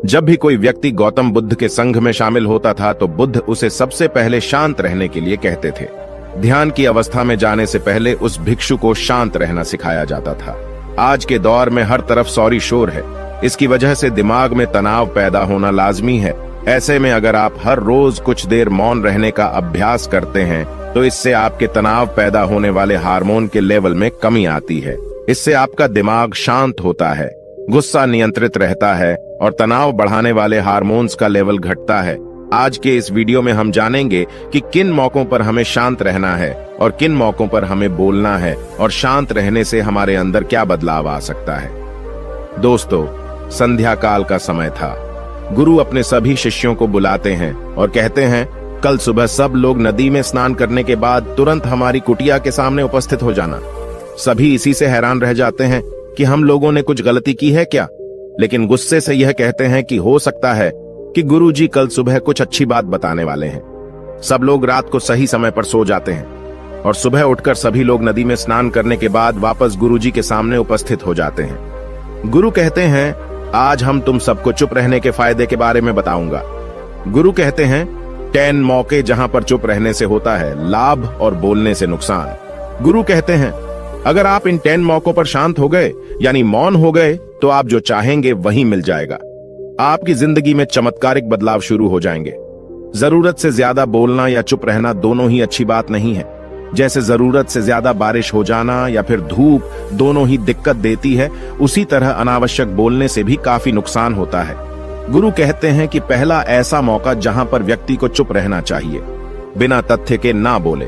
जब भी कोई व्यक्ति गौतम बुद्ध के संघ में शामिल होता था तो बुद्ध उसे सबसे पहले शांत रहने के लिए कहते थे। ध्यान की अवस्था में जाने से पहले उस भिक्षु को शांत रहना सिखाया जाता था। आज के दौर में हर तरफ सौरी शोर है। इसकी वजह से दिमाग में तनाव पैदा होना लाजमी है। ऐसे में अगर आप हर रोज कुछ देर मौन रहने का अभ्यास करते हैं तो इससे आपके तनाव पैदा होने वाले हार्मोन के लेवल में कमी आती है। इससे आपका दिमाग शांत होता है, गुस्सा नियंत्रित रहता है और तनाव बढ़ाने वाले हार्मोन्स का लेवल घटता है। आज के इस वीडियो में हम जानेंगे कि किन मौकों पर हमें शांत रहना है और किन मौकों पर हमें बोलना है और शांत रहने से हमारे अंदर क्या बदलाव आ सकता है। दोस्तों, संध्या काल का समय था। गुरु अपने सभी शिष्यों को बुलाते हैं और कहते हैं, कल सुबह सब लोग नदी में स्नान करने के बाद तुरंत हमारी कुटिया के सामने उपस्थित हो जाना। सभी इसी से हैरान रह जाते हैं कि हम लोगों ने कुछ गलती की है क्या, लेकिन गुस्से से यह कहते हैं कि हो सकता है कि गुरुजी कल सुबह कुछ अच्छी बात बताने वाले हैं। सब लोग रात को सही समय पर सो जाते हैं और सुबह उठकर सभी लोग नदी में स्नान करने के बाद वापस गुरुजी के सामने उपस्थित हो जाते हैं। गुरु कहते हैं, आज हम तुम सबको चुप रहने के फायदे के बारे में बताऊंगा। गुरु कहते हैं, 10 मौके जहां पर चुप रहने से होता है लाभ और बोलने से नुकसान। गुरु कहते हैं, अगर आप इन 10 मौकों पर शांत हो गए यानी मौन हो गए तो आप जो चाहेंगे वही मिल जाएगा। आपकी जिंदगी में चमत्कारिक बदलाव शुरू हो जाएंगे। जरूरत से ज्यादा बोलना या चुप रहना दोनों ही अच्छी बात नहीं है। जैसे जरूरत से ज्यादा बारिश हो जाना या फिर धूप दोनों ही दिक्कत देती है, उसी तरह अनावश्यक बोलने से भी काफी नुकसान होता है। गुरु कहते हैं कि पहला ऐसा मौका जहां पर व्यक्ति को चुप रहना चाहिए, बिना तथ्य के ना बोले।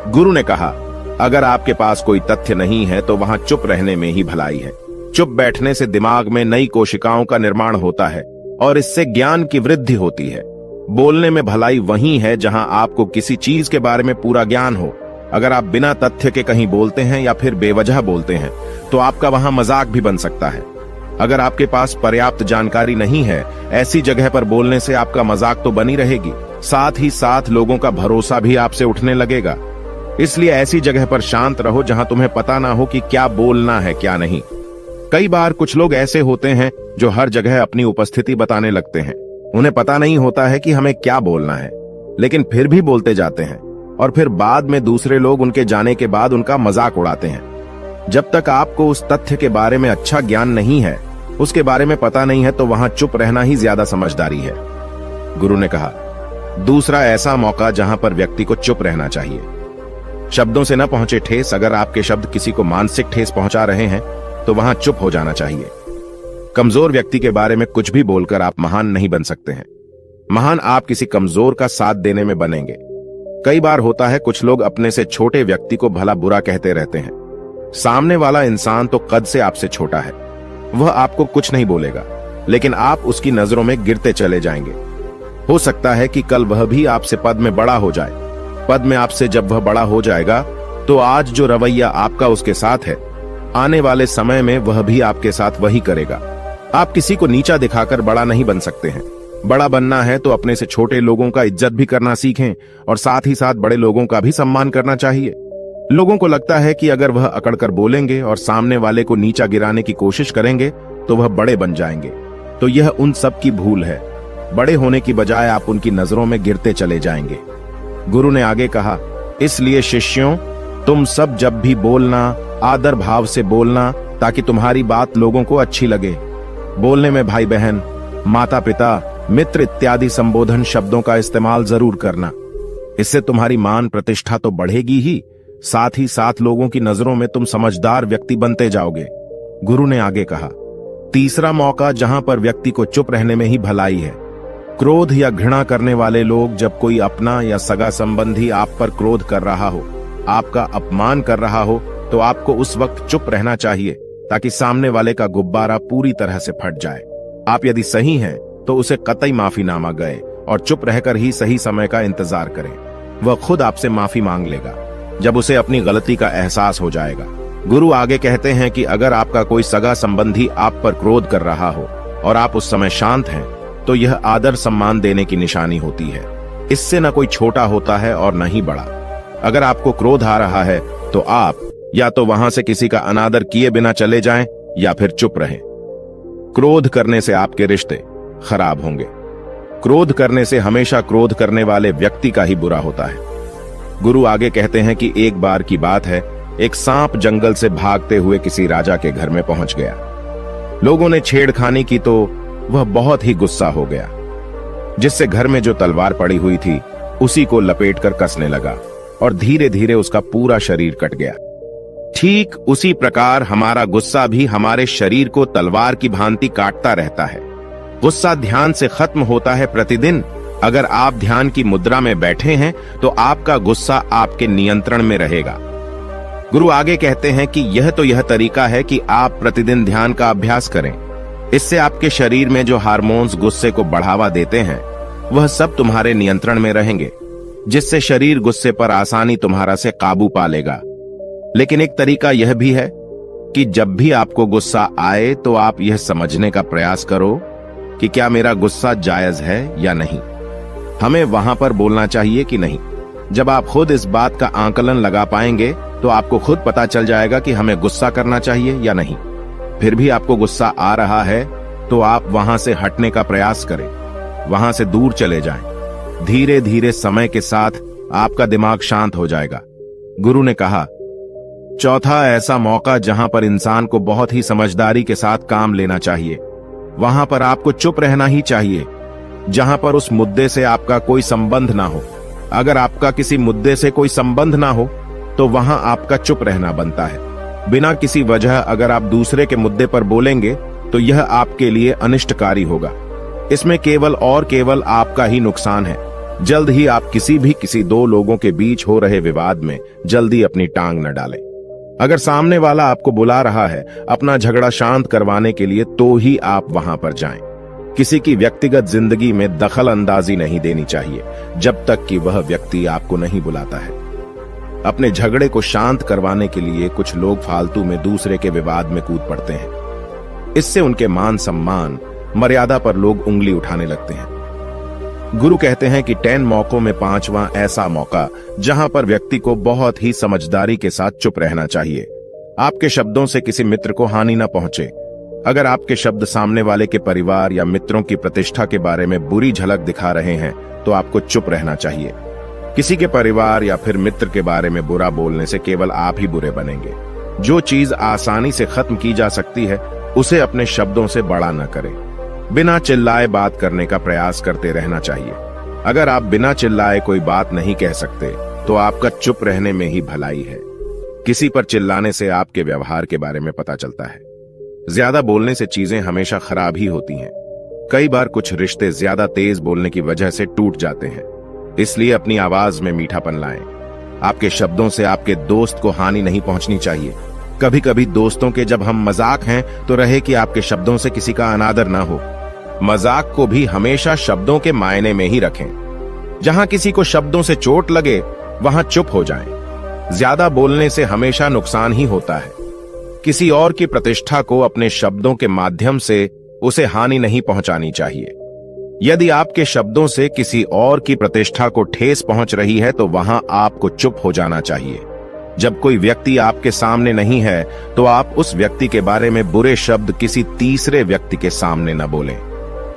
गुरु ने कहा, अगर आपके पास कोई तथ्य नहीं है तो वहां चुप रहने में ही भलाई है। चुप बैठने से दिमाग में नई कोशिकाओं का निर्माण होता है और इससे ज्ञान की वृद्धि होती है। बोलने में भलाई वही है जहां आपको किसी चीज के बारे में पूरा ज्ञान हो। अगर आप बिना तथ्य के कहीं बोलते हैं या फिर बेवजह बोलते हैं तो आपका वहां मजाक भी बन सकता है। अगर आपके पास पर्याप्त जानकारी नहीं है, ऐसी जगह पर बोलने से आपका मजाक तो बनी रहेगी, साथ ही साथ लोगों का भरोसा भी आपसे उठने लगेगा। इसलिए ऐसी जगह पर शांत रहो जहां तुम्हें पता ना हो कि क्या बोलना है क्या नहीं। कई बार कुछ लोग ऐसे होते हैं जो हर जगह अपनी उपस्थिति बताने लगते हैं। उन्हें पता नहीं होता है कि हमें क्या बोलना है, लेकिन फिर भी बोलते जाते हैं और फिर बाद में दूसरे लोग उनके जाने के बाद उनका मजाक उड़ाते हैं। जब तक आपको उस तथ्य के बारे में अच्छा ज्ञान नहीं है, उसके बारे में पता नहीं है, तो वहां चुप रहना ही ज्यादा समझदारी है। गुरु ने कहा, दूसरा ऐसा मौका जहां पर व्यक्ति को चुप रहना चाहिए। शब्दों से न पहुंचे ठेस, अगर आपके शब्द किसी को मानसिक ठेस पहुंचा रहे हैं तो वहां चुप हो जाना चाहिए। कमजोर व्यक्ति के बारे में कुछ भी बोलकर आप महान नहीं बन सकते हैं। महान आप किसी कमजोर का साथ देने में बनेंगे। कई बार होता है कुछ लोग अपने से छोटे व्यक्ति को भला बुरा कहते रहते हैं। सामने वाला इंसान तो कद से आपसे छोटा है, वह आपको कुछ नहीं बोलेगा, लेकिन आप उसकी नजरों में गिरते चले जाएंगे। हो सकता है कि कल वह भी आपसे पद में बड़ा हो जाए। पद में आपसे जब वह बड़ा हो जाएगा तो आज जो रवैया आपका उसके साथ है, आने वाले समय में वह भी आपके साथ वही करेगा। आप किसी को नीचा दिखाकर बड़ा नहीं बन सकते हैं। बड़ा बनना है तो अपने से छोटे लोगों का इज्जत भी करना सीखें और साथ ही साथ बड़े लोगों का भी सम्मान करना चाहिए। लोगों को लगता है कि अगर वह अकड़कर बोलेंगे और सामने वाले को नीचा गिराने की कोशिश करेंगे तो वह बड़े बन जाएंगे, तो यह उन सब की भूल है। बड़े होने की बजाय आप उनकी नजरों में गिरते चले जाएंगे। गुरु ने आगे कहा, इसलिए शिष्यों, तुम सब जब भी बोलना आदर भाव से बोलना, ताकि तुम्हारी बात लोगों को अच्छी लगे। बोलने में भाई बहन, माता पिता, मित्र इत्यादि संबोधन शब्दों का इस्तेमाल जरूर करना। इससे तुम्हारी मान प्रतिष्ठा तो बढ़ेगी ही, साथ ही साथ लोगों की नजरों में तुम समझदार व्यक्ति बनते जाओगे। गुरु ने आगे कहा, तीसरा मौका जहां पर व्यक्ति को चुप रहने में ही भलाई है। क्रोध या घृणा करने वाले लोग, जब कोई अपना या सगा संबंधी आप पर क्रोध कर रहा हो, आपका अपमान कर रहा हो, तो आपको उस वक्त चुप रहना चाहिए ताकि सामने वाले का गुब्बारा पूरी तरह से फट जाए। आप यदि सही हैं तो उसे कतई माफीनामा गए और चुप रहकर ही सही समय का इंतजार करें। वह खुद आपसे माफी मांग लेगा जब उसे अपनी गलती का एहसास हो जाएगा। गुरु आगे कहते हैं कि अगर आपका कोई सगा संबंधी आप पर क्रोध कर रहा हो और आप उस समय शांत हैं, तो यह आदर सम्मान देने की निशानी होती है। इससे न कोई छोटा होता है और न ही बड़ा। अगर आपको क्रोध आ रहा है तो आप या तो वहां से किसी का अनादर किए बिना चले जाएं या फिर चुप रहें। क्रोध करने से आपके रिश्ते, खराब होंगे। क्रोध करने से हमेशा क्रोध करने वाले व्यक्ति का ही बुरा होता है। गुरु आगे कहते हैं कि एक बार की बात है, एक सांप जंगल से भागते हुए किसी राजा के घर में पहुंच गया। लोगों ने छेड़खानी की तो वह बहुत ही गुस्सा हो गया, जिससे घर में जो तलवार पड़ी हुई थी उसी को लपेटकर कसने लगा और धीरे धीरे उसका पूरा शरीर कट गया। ठीक उसी प्रकार हमारा गुस्सा भी हमारे शरीर को तलवार की भांति काटता रहता है। गुस्सा ध्यान से खत्म होता है प्रतिदिन। अगर आप ध्यान की मुद्रा में बैठे हैं तो आपका गुस्सा आपके नियंत्रण में रहेगा। गुरु आगे कहते हैं कि यह तरीका है कि आप प्रतिदिन ध्यान का अभ्यास करें। इससे आपके शरीर में जो हार्मोन्स गुस्से को बढ़ावा देते हैं वह सब तुम्हारे नियंत्रण में रहेंगे, जिससे शरीर गुस्से पर आसानी तुम्हारा से काबू पा लेगा। लेकिन एक तरीका यह भी है कि जब भी आपको गुस्सा आए तो आप यह समझने का प्रयास करो कि क्या मेरा गुस्सा जायज है या नहीं। हमें वहां पर बोलना चाहिए कि नहीं। जब आप खुद इस बात का आकलन लगा पाएंगे तो आपको खुद पता चल जाएगा कि हमें गुस्सा करना चाहिए या नहीं। फिर भी आपको गुस्सा आ रहा है तो आप वहां से हटने का प्रयास करें, वहां से दूर चले जाएं। धीरे धीरे समय के साथ आपका दिमाग शांत हो जाएगा। गुरु ने कहा, चौथा ऐसा मौका जहां पर इंसान को बहुत ही समझदारी के साथ काम लेना चाहिए, वहां पर आपको चुप रहना ही चाहिए। जहां पर उस मुद्दे से आपका कोई संबंध ना हो। अगर आपका किसी मुद्दे से कोई संबंध ना हो तो वहां आपका चुप रहना बनता है। बिना किसी वजह अगर आप दूसरे के मुद्दे पर बोलेंगे तो यह आपके लिए अनिष्टकारी होगा। इसमें केवल और केवल आपका ही नुकसान है। जल्द ही आप किसी दो लोगों के बीच हो रहे विवाद में जल्दी अपनी टांग न डालें। अगर सामने वाला आपको बुला रहा है अपना झगड़ा शांत करवाने के लिए तो ही आप वहां पर जाएं। किसी की व्यक्तिगत जिंदगी में दखल अंदाजी नहीं देनी चाहिए जब तक कि वह व्यक्ति आपको नहीं बुलाता है। अपने झगड़े को शांत करवाने के लिए कुछ लोग फालतू में दूसरे के विवाद में कूद पड़ते हैं। इससे उनके मान सम्मान मर्यादा पर लोग उंगली उठाने लगते हैं। गुरु कहते हैं कि 10 मौकों में 5वां ऐसा मौका जहां पर व्यक्ति को बहुत ही समझदारी के साथ चुप रहना चाहिए। आपके शब्दों से किसी मित्र को हानि न पहुंचे। अगर आपके शब्द सामने वाले के परिवार या मित्रों की प्रतिष्ठा के बारे में बुरी झलक दिखा रहे हैं तो आपको चुप रहना चाहिए। किसी के परिवार या फिर मित्र के बारे में बुरा बोलने से केवल आप ही बुरे बनेंगे। जो चीज आसानी से खत्म की जा सकती है उसे अपने शब्दों से बड़ा न करें। बिना चिल्लाए बात करने का प्रयास करते रहना चाहिए। अगर आप बिना चिल्लाए कोई बात नहीं कह सकते तो आपका चुप रहने में ही भलाई है। किसी पर चिल्लाने से आपके व्यवहार के बारे में पता चलता है। ज्यादा बोलने से चीजें हमेशा खराब ही होती हैं। कई बार कुछ रिश्ते ज्यादा तेज बोलने की वजह से टूट जाते हैं। इसलिए अपनी आवाज में मीठापन लाएं। आपके शब्दों से आपके दोस्त को हानि नहीं पहुंचनी चाहिए। कभी कभी दोस्तों के जब हम मजाक हैं तो रहे कि आपके शब्दों से किसी का अनादर ना हो। मजाक को भी हमेशा शब्दों के मायने में ही रखें। जहां किसी को शब्दों से चोट लगे वहां चुप हो जाएं। ज्यादा बोलने से हमेशा नुकसान ही होता है। किसी और की प्रतिष्ठा को अपने शब्दों के माध्यम से उसे हानि नहीं पहुंचानी चाहिए। यदि आपके शब्दों से किसी और की प्रतिष्ठा को ठेस पहुंच रही है तो वहां आपको चुप हो जाना चाहिए। जब कोई व्यक्ति आपके सामने नहीं है तो आप उस व्यक्ति के बारे में बुरे शब्द किसी तीसरे व्यक्ति के सामने न बोलें।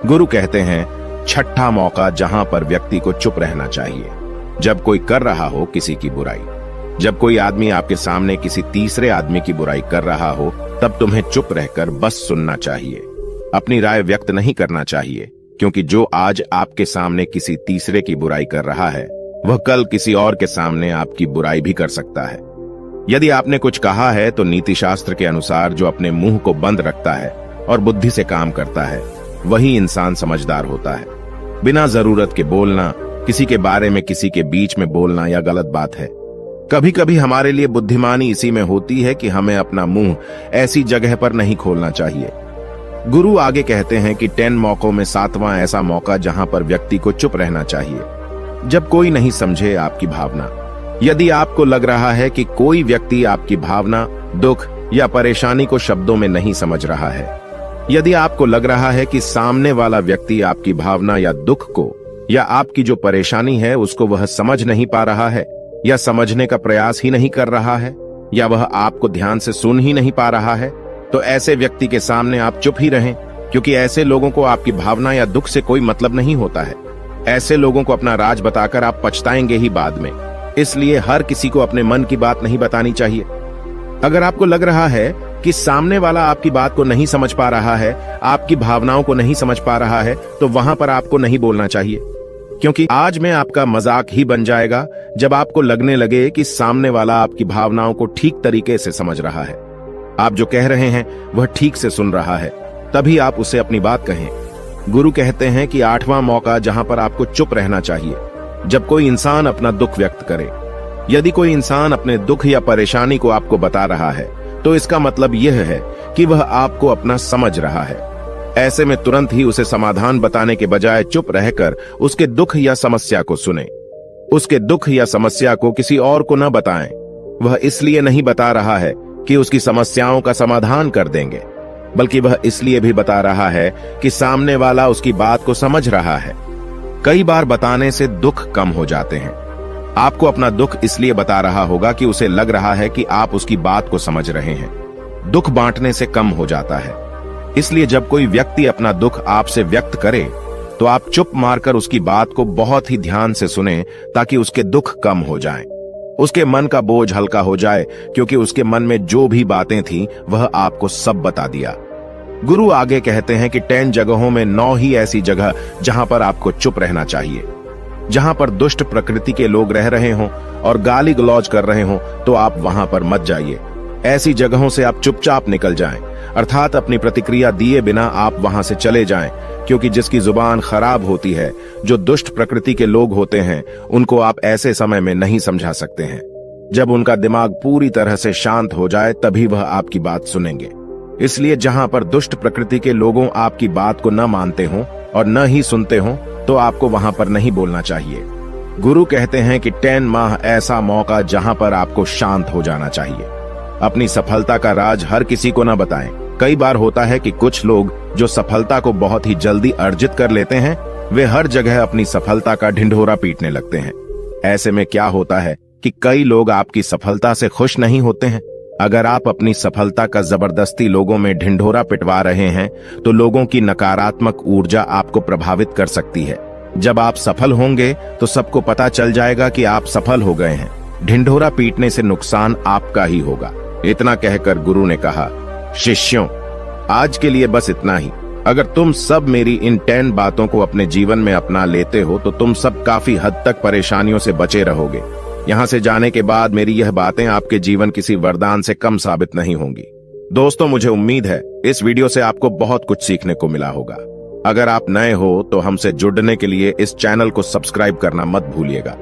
गुरु कहते हैं, छठा मौका जहां पर व्यक्ति को चुप रहना चाहिए, जब कोई कर रहा हो किसी की बुराई। जब कोई आदमी आपके सामने किसी तीसरे आदमी की बुराई कर रहा हो तब तुम्हें चुप रहकर बस सुनना चाहिए। अपनी राय व्यक्त नहीं करना चाहिए, क्योंकि जो आज आपके सामने किसी तीसरे की बुराई कर रहा है वह कल किसी और के सामने आपकी बुराई भी कर सकता है। यदि आपने कुछ कहा है तो नीति शास्त्र के अनुसार जो अपने मुंह को बंद रखता है और बुद्धि से काम करता है वही इंसान समझदार होता है। बिना जरूरत के बोलना, किसी के बारे में किसी के बीच में बोलना यह गलत बात है। कभी कभी हमारे लिए बुद्धिमानी इसी में होती है कि हमें अपना मुंह ऐसी जगह पर नहीं खोलना चाहिए। गुरु आगे कहते हैं कि 10 मौकों में 7वां ऐसा मौका जहां पर व्यक्ति को चुप रहना चाहिए, जब कोई नहीं समझे आपकी भावना। यदि आपको लग रहा है कि कोई व्यक्ति आपकी भावना, दुख या परेशानी को शब्दों में नहीं समझ रहा है, यदि आपको लग रहा है कि सामने वाला व्यक्ति आपकी भावना या दुख को या आपकी जो परेशानी है उसको वह समझ नहीं पा रहा है या समझने का प्रयास ही नहीं कर रहा है या वह आपको ध्यान से सुन ही नहीं पा रहा है, तो ऐसे व्यक्ति के सामने आप चुप ही रहें। क्योंकि ऐसे लोगों को आपकी भावना या दुख से कोई मतलब नहीं होता है। ऐसे लोगों को अपना राज बताकर आप पछताएंगे ही बाद में। इसलिए हर किसी को अपने मन की बात नहीं बतानी चाहिए। अगर आपको लग रहा है कि सामने वाला आपकी बात को नहीं समझ पा रहा है, आपकी भावनाओं को नहीं समझ पा रहा है, तो वहां पर आपको नहीं बोलना चाहिए, क्योंकि आज में आपका मजाक ही बन जाएगा जब आपको लगने लगे कि सामने वाला आपकी भावनाओं को ठीक तरीके से समझ रहा है, आप जो कह रहे हैं वह ठीक से सुन रहा है, तभी आप उसे अपनी बात कहें। गुरु कहते हैं कि 8वां मौका जहां पर आपको चुप रहना चाहिए, जब कोई इंसान अपना दुख व्यक्त करे। यदि कोई इंसान अपने दुख या परेशानी को आपको बता रहा है, तो इसका मतलब यह है कि वह आपको अपना समझ रहा है। ऐसे में तुरंत ही उसे समाधान बताने के बजाय चुप रहकर उसके दुख या समस्या को सुने। उसके दुख या समस्या को किसी और को न बताएं। वह इसलिए नहीं बता रहा है कि उसकी समस्याओं का समाधान कर देंगे, बल्कि वह इसलिए भी बता रहा है कि सामने वाला उसकी बात को समझ रहा है। कई बार बताने से दुख कम हो जाते हैं। आपको अपना दुख इसलिए बता रहा होगा कि उसे लग रहा है कि आप उसकी बात को समझ रहे हैं। दुख बांटने से कम हो जाता है। इसलिए जब कोई व्यक्ति अपना दुख आपसे व्यक्त करे, तो आप चुप मारकर उसकी बात को बहुत ही ध्यान से सुनें, ताकि उसके दुख कम हो जाएं। उसके मन का बोझ हल्का हो जाए, क्योंकि उसके मन में जो भी बातें थीं, वह आपको सब बता दिया। गुरु आगे कहते हैं कि 10 जगहों में 9 ही ऐसी जगह जहां पर आपको चुप रहना चाहिए। जहां पर दुष्ट प्रकृति के लोग रह रहे हों और गाली गलौज कर रहे हों, तो आप वहां पर मत जाइए। ऐसी जगहों से आप चुपचाप निकल जाएं, अर्थात अपनी प्रतिक्रिया दिए बिना आप वहां से चले जाएं, क्योंकि जिसकी जुबान खराब होती है, जो दुष्ट प्रकृति के लोग होते हैं, उनको आप ऐसे समय में नहीं समझा सकते हैं। जब उनका दिमाग पूरी तरह से शांत हो जाए, तभी वह आपकी बात सुनेंगे। इसलिए जहां पर दुष्ट प्रकृति के लोगों आपकी बात को न मानते हों और न ही सुनते हों, तो आपको वहां पर नहीं बोलना चाहिए। गुरु कहते हैं कि 10 माह ऐसा मौका जहां पर आपको शांत हो जाना चाहिए। अपनी सफलता का राज हर किसी को न बताएं। कई बार होता है कि कुछ लोग जो सफलता को बहुत ही जल्दी अर्जित कर लेते हैं, वे हर जगह अपनी सफलता का ढिंढोरा पीटने लगते हैं। ऐसे में क्या होता है कि कई लोग आपकी सफलता से खुश नहीं होते हैं। अगर आप अपनी सफलता का जबरदस्ती लोगों में ढिंढोरा पिटवा रहे हैं, तो लोगों की नकारात्मक ऊर्जा आपको प्रभावित कर सकती है। जब आप सफल होंगे, तो सबको पता चल जाएगा कि आप सफल हो गए हैं। ढिंढोरा पीटने से नुकसान आपका ही होगा। इतना कहकर गुरु ने कहा, शिष्यों, आज के लिए बस इतना ही। अगर तुम सब मेरी इन 10 बातों को अपने जीवन में अपना लेते हो, तो तुम सब काफी हद तक परेशानियों से बचे रहोगे। यहां से जाने के बाद मेरी यह बातें आपके जीवन किसी वरदान से कम साबित नहीं होंगी। दोस्तों, मुझे उम्मीद है इस वीडियो से आपको बहुत कुछ सीखने को मिला होगा। अगर आप नए हो तो हमसे जुड़ने के लिए इस चैनल को सब्सक्राइब करना मत भूलिएगा।